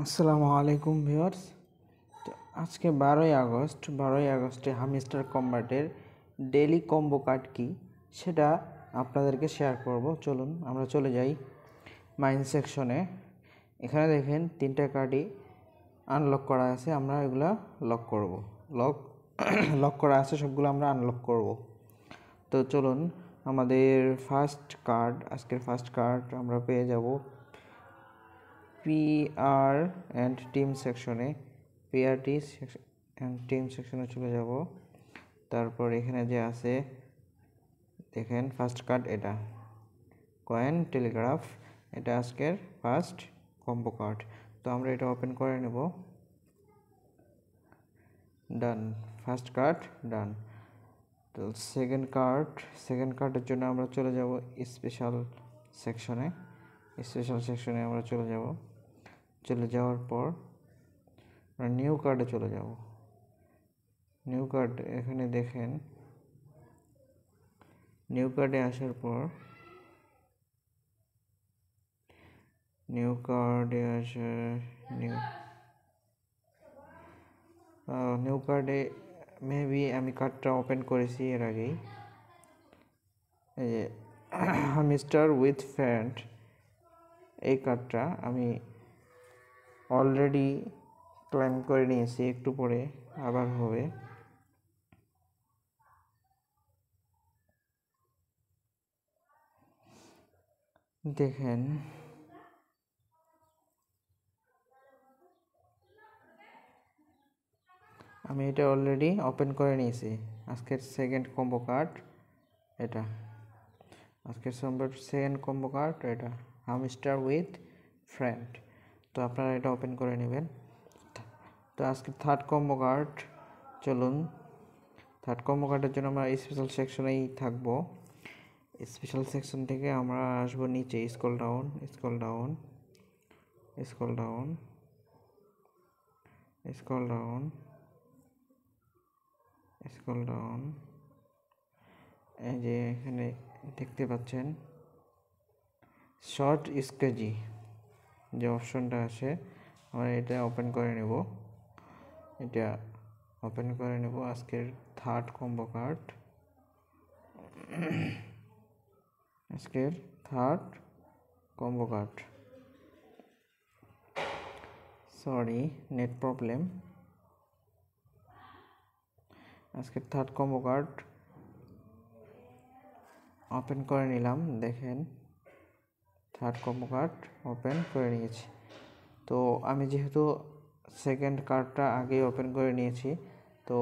আসসালামু আলাইকুম ভিউয়ার্স। তো আজকে 12ই আগস্টে হামস্টার কম্বাটের ডেইলি কম্বো কার্ড কি সেটা আপনাদেরকে শেয়ার করব। চলুন আমরা চলে যাই মাইন সেকশনে। এখানে দেখেন 3টা কার্ডই আনলক করা আছে, আমরা এগুলা লক করব। লক করা আছে সবগুলো আমরা আনলক করব। তো চলুন আমাদের আজকের ফার্স্ট কার্ড আমরা পেয়ে যাব PR অ্যান্ড টিম সেকশনে। PRT অ্যান্ড টিম সেকশনে চলে যাব। তারপর এখানে যে আছে দেখেন ফার্স্ট কার্ড, এটা কয়েন টেলিগ্রাফ, এটা আজকের ফার্স্ট কম্বো কার্ড। তো আমরা এটা ওপেন করে নেব। ডান, ফার্স্ট কার্ড ডান। তো সেকেন্ড কার্ডের জন্য আমরা চলে যাব স্পেশাল সেকশনে আমরা চলে যাওয়ার পর আমরা নিউ কার্ডে চলে যাব। নিউ কার্ড এখানে দেখেন, নিউ কার্ডে আসার পর নিউ কার্ডে মেবি আমি কার্ডটা ওপেন করেছি এর আগেই। এই যে মিস্টার উইথ ফ্রেন্ড, এই কার্ডটা আমি অলরেডি ক্লেম করে নিয়েছি, একটু পরে আবার হবে। দেখেন আমি এটা অলরেডি ওপেন করে নিয়েছি। আজকের সেকেন্ড কম্বো কার্ড এটা, এটা হামস্টার উইথ ফ্রেন্ড। তো আপনারা এটা ওপেন করে নেবেন। তো আজকে থার্ড কম্বো কার্ড, চলুন থার্ড কম্বো কার্ডের জন্য আমরা স্পেশাল সেকশনেই থাকবো। স্পেশাল সেকশন থেকে আমরা আসবো নিচে, স্ক্রল ডাউন। এই যে এখানে দেখতে পাচ্ছেন শর্ট স্কেজি যে অপশনটা আছে, আমরা এটা ওপেন করে নেব। আজকের third combo card, sorry net problem. আজকের থার্ড কম্বো কার্ড ওপেন করে নিলাম। দেখেন থার্ড কম্বো কার্ড ওপেন করে নিয়েছি। তো আমি যেহেতু সেকেন্ড কার্ডটা আগেই ওপেন করে নিয়েছি, তো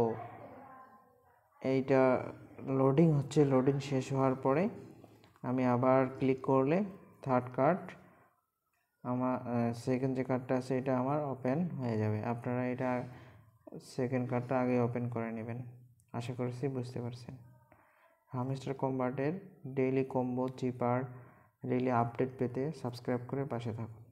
এইটা লোডিং হচ্ছে। লোডিং শেষ হওয়ার পরে আমি আবার ক্লিক করলে থার্ড কার্ড আমার সেকেন্ড যে কার্ডটা আছে এটা আমার ওপেন হয়ে যাবে। আপনারা এটা সেকেন্ড কার্ডটা আগে ওপেন করে নেবেন। আশা করছি বুঝতে পারছেন। হামস্টার কম্বাটের ডেইলি কম্বো চিপার ডেইলি আপডেট পেতে সাবস্ক্রাইব করে পাশে থাকুন।